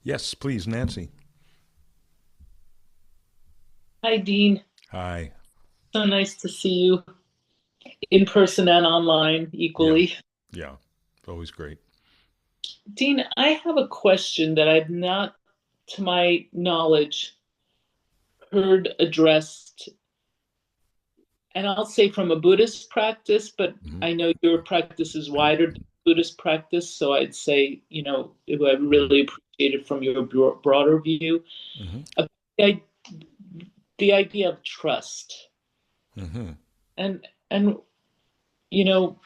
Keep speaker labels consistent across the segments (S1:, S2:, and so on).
S1: Yes, please, Nancy.
S2: Hi, Dean.
S1: Hi.
S2: So nice to see you in person and online
S1: Yeah,
S2: equally.
S1: yeah. It's always great.
S2: Dean, I have a question that I've not, to my knowledge, heard addressed, and I'll say from a Buddhist practice, but
S1: Hmm.
S2: I know your practice is wider than Buddhist practice, so I'd say, I really appreciate it from your broader view.
S1: Hmm.
S2: Uh, The, the idea of trust.
S1: Hmm.
S2: And you know,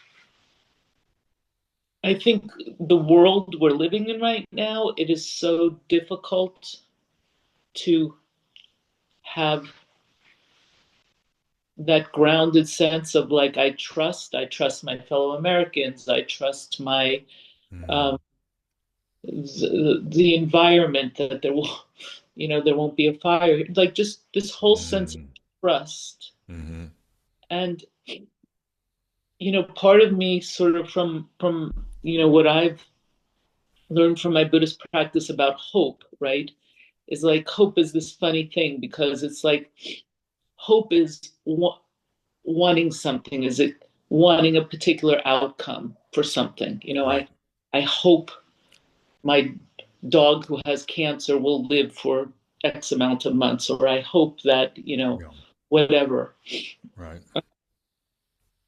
S2: I think the world we're living in right now, it is so difficult to have that grounded sense of like I trust my fellow Americans, I trust my
S1: Hmm.
S2: um, the environment that there won't be a fire. Like just this whole sense of
S1: Hmm.
S2: trust.
S1: Hmm.
S2: And part of me sort of from what I've learned from my Buddhist practice about hope, right? Is like hope is this funny thing because it's like hope is wanting something. Is it wanting a particular outcome for something?
S1: Right.
S2: I hope my dog who has cancer will live for X amount of months, or I hope that
S1: Yeah.
S2: whatever.
S1: Right.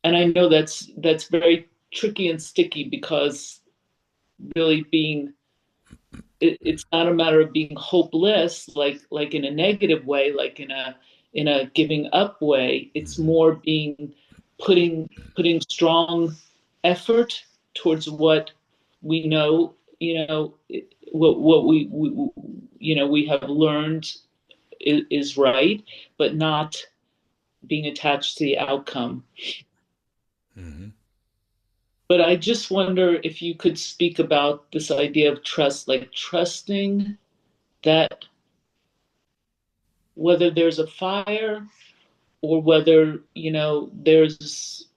S2: And I know that's very tricky and sticky because really it's not a matter of being hopeless, like in a negative way, like in a giving up way. It's
S1: Hmm.
S2: more being putting strong effort towards what we know, what we have learned is right, but not being attached to the outcome.
S1: Hmm.
S2: But I just wonder if you could speak about this idea of trust, like trusting that whether there's a fire or whether there's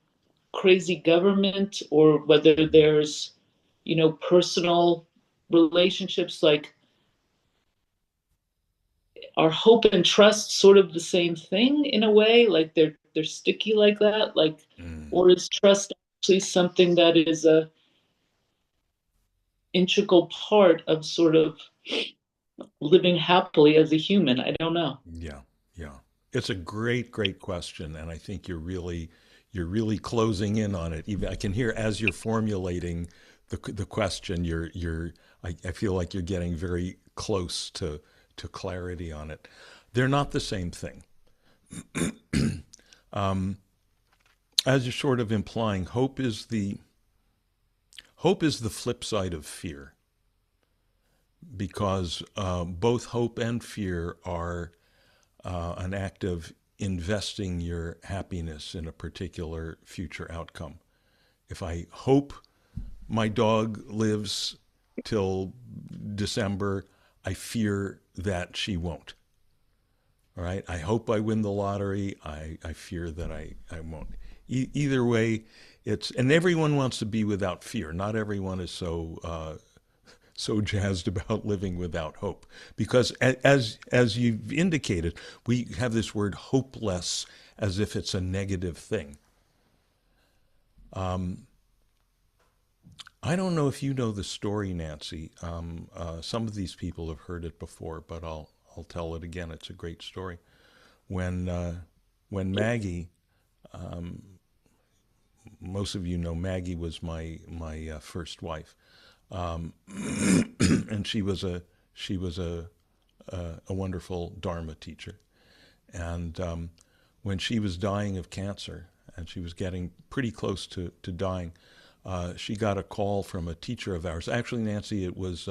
S2: crazy government or whether there's personal relationships, like are hope and trust sort of the same thing in a way, like they're sticky like that, like,
S1: Hmm.
S2: or is trust actually something that is a integral part of sort of living happily as a human? I don't know.
S1: Yeah. Yeah. It's a great, great question, and I think you're really closing in on it. Even I can hear as you're formulating the question, I feel like you're getting very close to clarity on it. They're not the same thing. As you're sort of implying, hope is the flip side of fear, because both hope and fear are an act of investing your happiness in a particular future outcome. If I hope my dog lives till December, I fear that she won't. All right. I hope I win the lottery. I fear that I won't. Either way, and everyone wants to be without fear. Not everyone is so jazzed about living without hope, because as you've indicated, we have this word hopeless as if it's a negative thing. I don't know if you know the story, Nancy. Some of these people have heard it before, but I'll tell it again. It's a great story. When Maggie, most of you know Maggie was my first wife, and she was a wonderful Dharma teacher. And when she was dying of cancer, and she was getting pretty close to dying, she got a call from a teacher of ours. Actually, Nancy, it was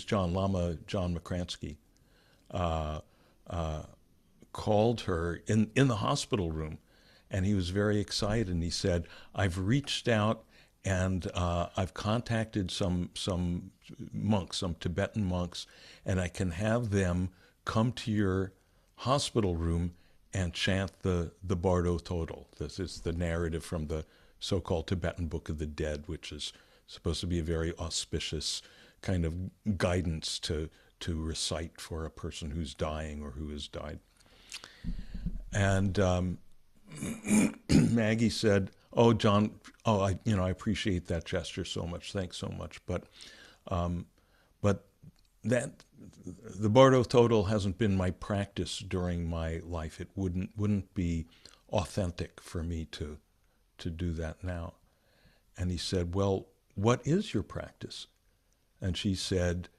S1: John Lama, John McCransky, called her in the hospital room, and he was very excited. And he said, "I've reached out and I've contacted some monks, some Tibetan monks, and I can have them come to your hospital room and chant the Bardo Total." This is the narrative from the so-called Tibetan Book of the Dead, which is supposed to be a very auspicious kind of guidance to recite for a person who's dying or who has died. And Maggie said, "Oh, John, I appreciate that gesture so much. Thanks so much. But that the Bardo Total hasn't been my practice during my life. It wouldn't be authentic for me to do that now." And he said, "Well, what is your practice?" And she said,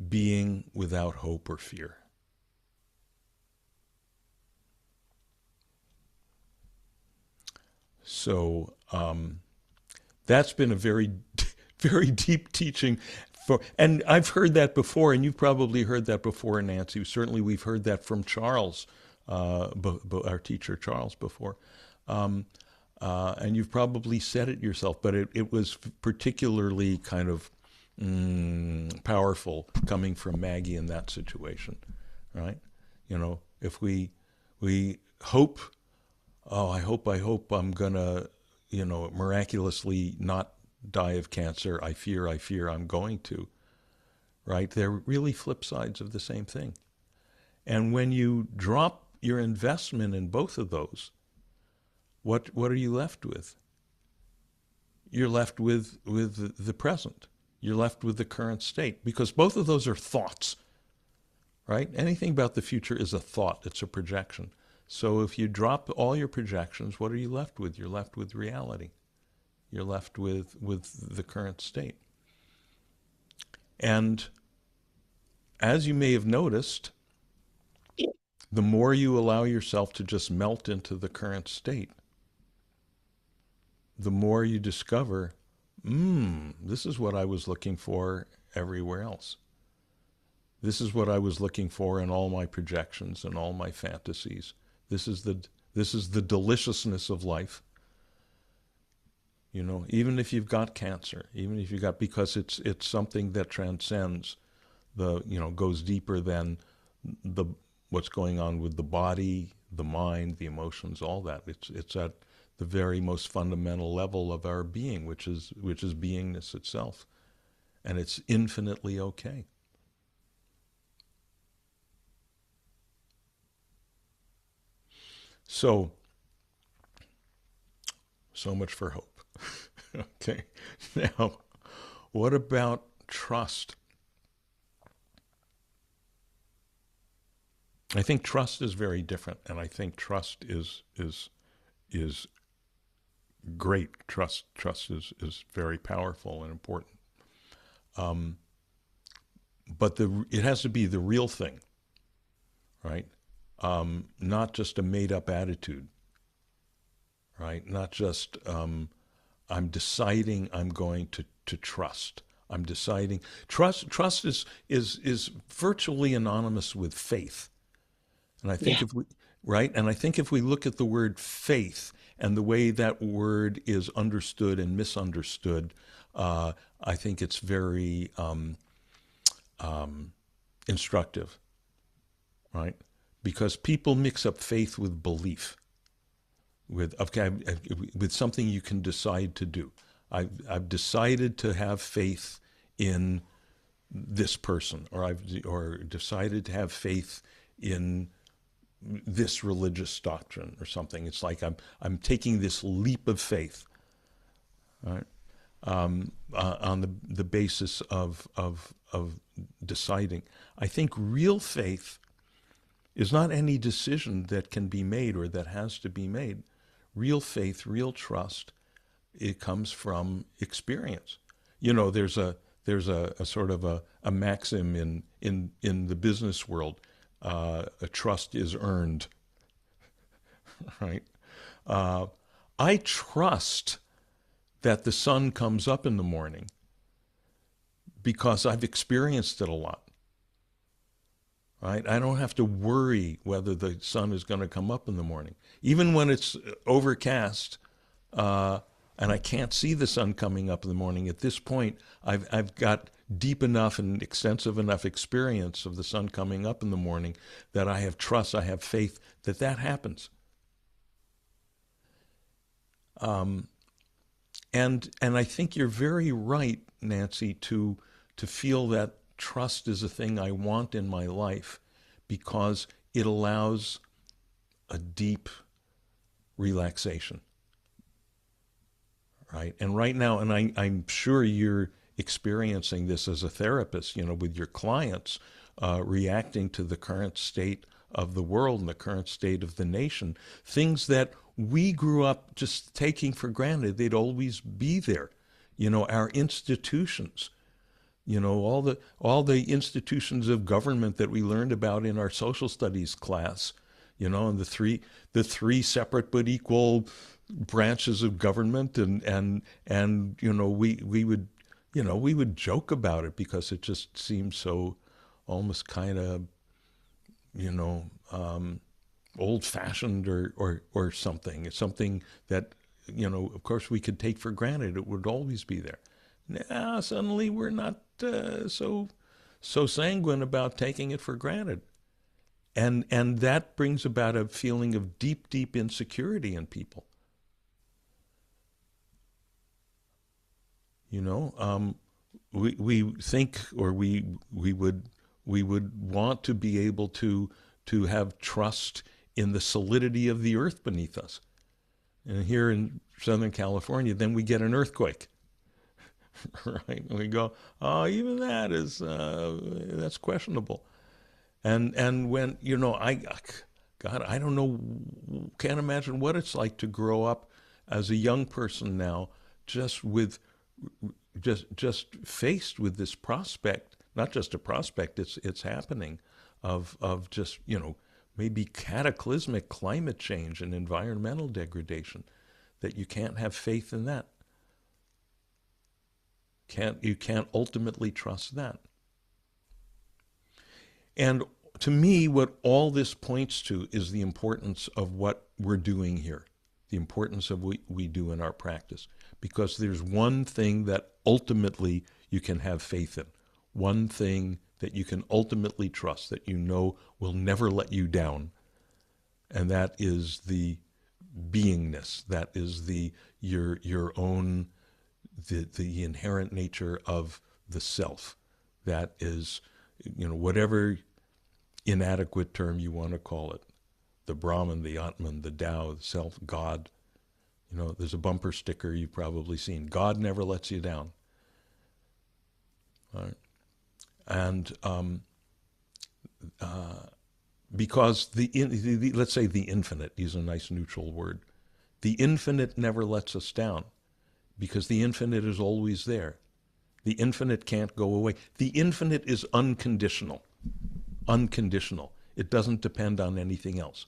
S1: "Being without hope or fear." So that's been a very, very deep teaching. And I've heard that before, and you've probably heard that before, Nancy. Certainly, we've heard that from Charles, our teacher Charles, before. And you've probably said it yourself, but it was particularly kind of powerful coming from Maggie in that situation, right? If we hope, oh, I hope I'm gonna, miraculously not die of cancer. I fear I'm going to, right? They're really flip sides of the same thing. And when you drop your investment in both of those, what are you left with? You're left with the present. You're left with the current state, because both of those are thoughts, right? Anything about the future is a thought. It's a projection. So if you drop all your projections, what are you left with? You're left with reality. You're left with the current state. And as you may have noticed, the more you allow yourself to just melt into the current state, the more you discover, this is what I was looking for everywhere else. This is what I was looking for in all my projections and all my fantasies. This is the deliciousness of life. Even if you've got cancer, even if you got, because it's something that transcends goes deeper than what's going on with the body, the mind, the emotions, all that. It's at the very most fundamental level of our being, which is beingness itself, and it's infinitely okay. So much for hope. Okay. Now, what about trust? I think trust is very different, and I think trust is great. Trust is very powerful and important. But it has to be the real thing, right? Not just a made-up attitude, right? Not just I'm deciding I'm going to trust. I'm deciding trust is virtually anonymous with faith. And I think
S2: Yeah.
S1: if we right, and I think if we look at the word faith and the way that word is understood and misunderstood, I think it's very instructive, right? Because people mix up faith with belief, with something you can decide to do. I've decided to have faith in this person, or decided to have faith in this religious doctrine or something. It's like I'm taking this leap of faith, right? On the basis of deciding. I think real faith is not any decision that can be made or that has to be made. Real faith, real trust, it comes from experience. There's a sort of a maxim in the business world. A trust is earned, right? I trust that the sun comes up in the morning because I've experienced it a lot, right? I don't have to worry whether the sun is going to come up in the morning. Even when it's overcast and I can't see the sun coming up in the morning, at this point, I've got deep enough and extensive enough experience of the sun coming up in the morning that I have trust, I have faith that happens. And I think you're very right, Nancy, to to feel that trust is a thing I want in my life because it allows a deep relaxation, right? And right now, and I'm sure you're experiencing this as a therapist, with your clients, reacting to the current state of the world and the current state of the nation, things that we grew up just taking for granted, they'd always be there. Our institutions, all the institutions of government that we learned about in our social studies class, and the three separate but equal branches of government, and we would joke about it because it just seemed so almost kind of you know old fashioned, or something. It's something that of course we could take for granted. It would always be there. Now suddenly we're not so sanguine about taking it for granted, and that brings about a feeling of deep insecurity in people. You know, we think, or we would want to be able to have trust in the solidity of the earth beneath us. And here in Southern California, then we get an earthquake, right? And we go, oh, even that's questionable. And when God, I don't know, can't imagine what it's like to grow up as a young person now, just with just faced with this prospect, not just a prospect, it's happening, of just maybe cataclysmic climate change and environmental degradation, that you can't have faith in that. You can't ultimately trust that. And to me, what all this points to is the importance of what we're doing here, the importance of what we do in our practice. Because there's one thing that ultimately you can have faith in, one thing that you can ultimately trust, that will never let you down, and that is the beingness, that is your own, the inherent nature of the self. That is, whatever inadequate term you want to call it, the Brahman, the Atman, the Tao, the self, God. There's a bumper sticker you've probably seen: God never lets you down. All right. And because let's say the infinite, use a nice neutral word, the infinite never lets us down, because the infinite is always there. The infinite can't go away. The infinite is unconditional. Unconditional. It doesn't depend on anything else.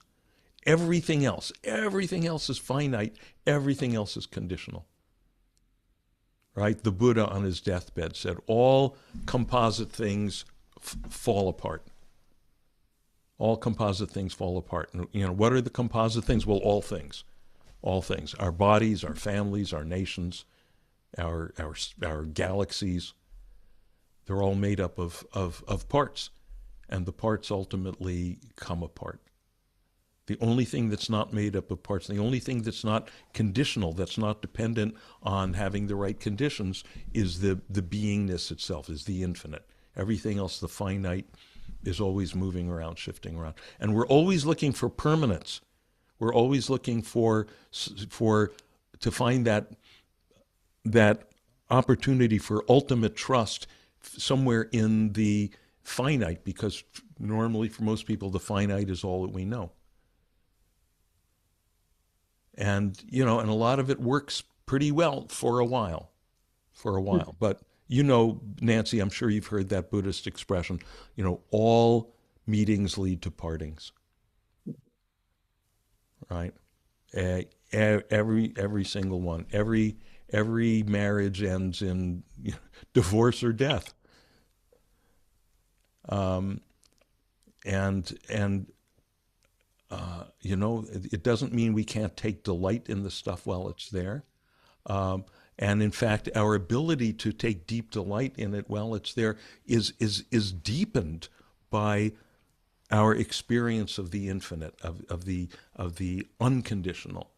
S1: Everything else is finite. Everything else is conditional. Right? The Buddha on his deathbed said, all composite things fall apart. All composite things fall apart. And what are the composite things? Well, all things. All things. Our bodies, our families, our nations, our galaxies. They're all made up of parts. And the parts ultimately come apart. The only thing that's not made up of parts, the only thing that's not conditional, that's not dependent on having the right conditions, is the beingness itself, is the infinite. Everything else, the finite, is always moving around, shifting around. And we're always looking for permanence. We're always looking to find that opportunity for ultimate trust somewhere in the finite, because normally for most people the finite is all that we know. And and a lot of it works pretty well for a while. But Nancy, I'm sure you've heard that Buddhist expression, all meetings lead to partings. Right? Every single one. Every marriage ends in divorce or death. It doesn't mean we can't take delight in the stuff while it's there. And in fact, our ability to take deep delight in it while it's there is deepened by our experience of the infinite, of the unconditional,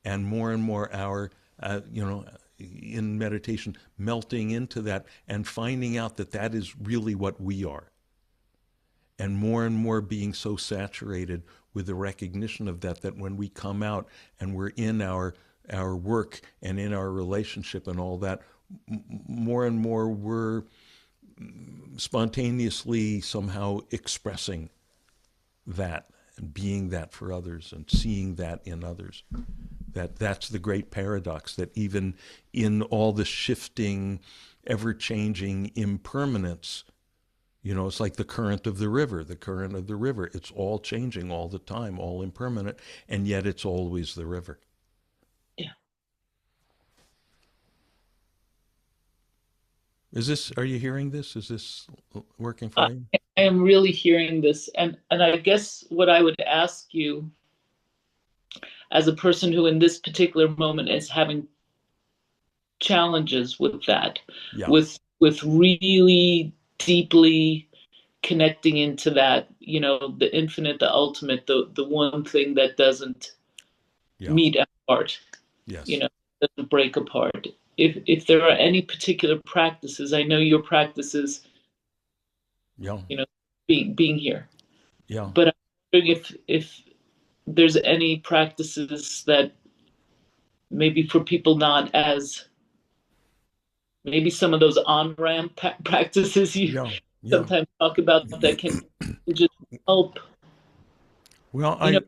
S1: and more our in meditation, melting into that and finding out that that is really what we are. And more being so saturated with the recognition of that, that when we come out and we're in our work and in our relationship and all that, more and more we're spontaneously somehow expressing that and being that for others and seeing that in others. That's the great paradox, that even in all the shifting, ever-changing impermanence, it's like the current of the river. The current of the river, it's all changing all the time, all impermanent, and yet it's always the river.
S2: Yeah.
S1: Are you hearing this? Is this working
S2: I,
S1: for you?
S2: I am really hearing this, and I guess what I would ask you, as a person who in this particular moment is having challenges with that,
S1: Yeah,
S2: with really deeply connecting into that, the infinite, the ultimate, the one thing that doesn't
S1: yeah,
S2: meet apart, you
S1: yes,
S2: know, doesn't break apart. If there are any particular practices, I know your practices,
S1: yeah,
S2: you know, being here,
S1: yeah.
S2: but I'm wondering if there's any practices that maybe for people not as, maybe some of those on-ramp practices you
S1: Yeah, yeah.
S2: sometimes talk about that can just help,
S1: Well,
S2: you know,
S1: I go.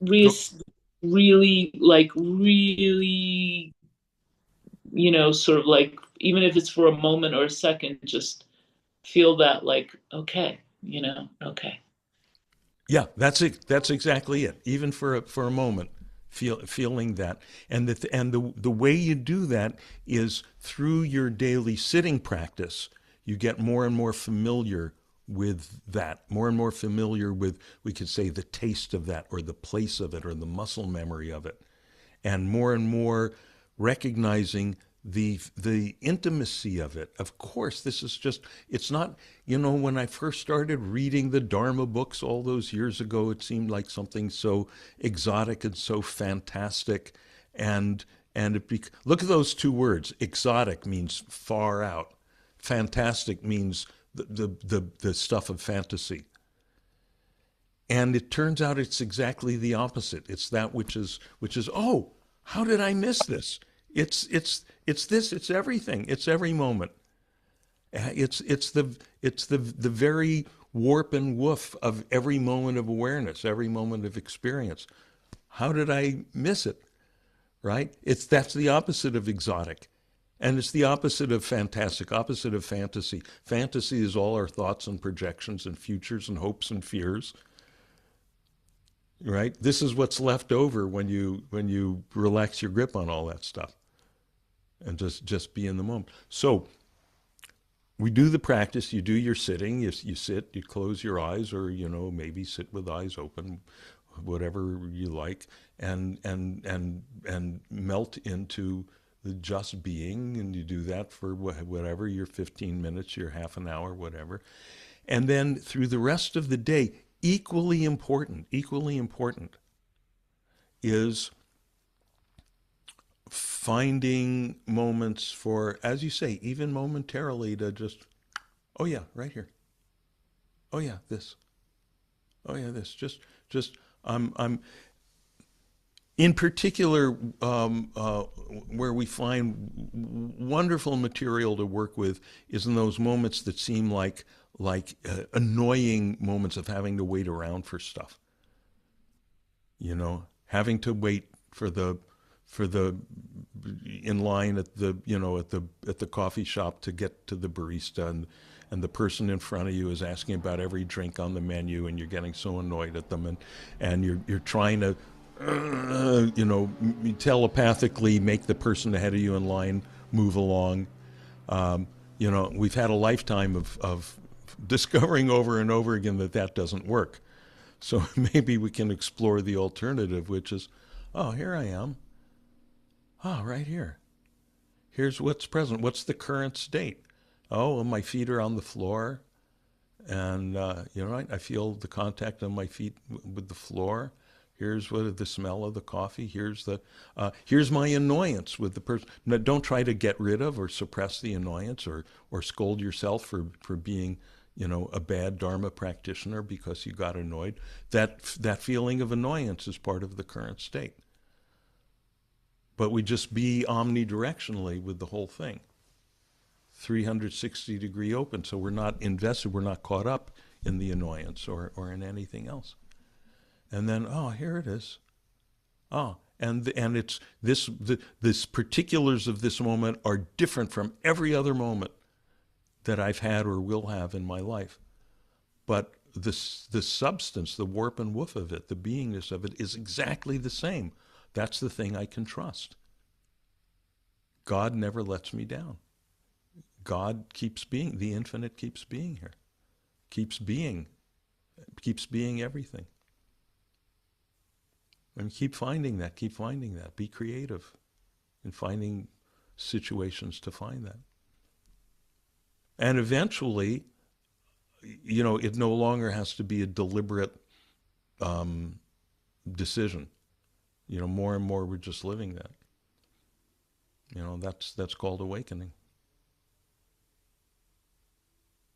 S2: re- really, like, really, sort of like, even if it's for a moment or a second, just feel that, like, okay, okay.
S1: Yeah, that's it. That's exactly it. Even for a moment, feeling that, and the way you do that is through your daily sitting practice. You get more and more familiar with that, more and more familiar with, we could say, the taste of that, or the place of it, or the muscle memory of it, and more recognizing the intimacy of it. Of course, this is just, it's not, when I first started reading the Dharma books all those years ago, it seemed like something so exotic and so fantastic. And look at those two words. Exotic means far out. Fantastic means the stuff of fantasy. And it turns out it's exactly the opposite. It's that which is, oh, how did I miss this? It's this. It's everything. It's every moment. It's the very warp and woof of every moment of awareness, every moment of experience. How did I miss it? Right? That's the opposite of exotic. And it's the opposite of fantastic, opposite of fantasy. Fantasy is all our thoughts and projections and futures and hopes and fears. Right? This is what's left over when you relax your grip on all that stuff and just be in the moment. So we do the practice. You do your sitting. You sit. You close your eyes, or maybe sit with eyes open, whatever you like, and melt into the just being. And you do that for whatever, your 15 minutes, your half an hour, whatever. And then through the rest of the day, equally important is finding moments for, as you say, even momentarily, to just, oh yeah, right here. Oh yeah, this. Oh yeah, this. Just. I'm in particular, where we find wonderful material to work with is in those moments that seem like annoying moments of having to wait around for stuff. Having to wait for the in line at the coffee shop to get to the barista, and the person in front of you is asking about every drink on the menu, and you're getting so annoyed at them, and you're trying to telepathically make the person ahead of you in line move along. We've had a lifetime of discovering over and over again that doesn't work. So maybe we can explore the alternative, which is, oh, here I am. Oh, right here. Here's what's present. What's the current state? Oh, well, my feet are on the floor, and I feel the contact of my feet with the floor. Here's what the smell of the coffee. Here's my annoyance with the person. No, don't try to get rid of or suppress the annoyance, or scold yourself for being, a bad Dharma practitioner because you got annoyed. That feeling of annoyance is part of the current state. But we just be omnidirectionally with the whole thing, 360-degree open. So we're not invested. We're not caught up in the annoyance or in anything else. And then, oh, here it is. Oh, and it's this particulars of this moment are different from every other moment that I've had or will have in my life. But the substance, the warp and woof of it, the beingness of it is exactly the same. That's the thing I can trust. God never lets me down. God keeps being. The infinite keeps being here. Keeps being everything. And keep finding that. Be creative in finding situations to find that. And eventually, it no longer has to be a deliberate decision. More and more we're just living that. That's called awakening.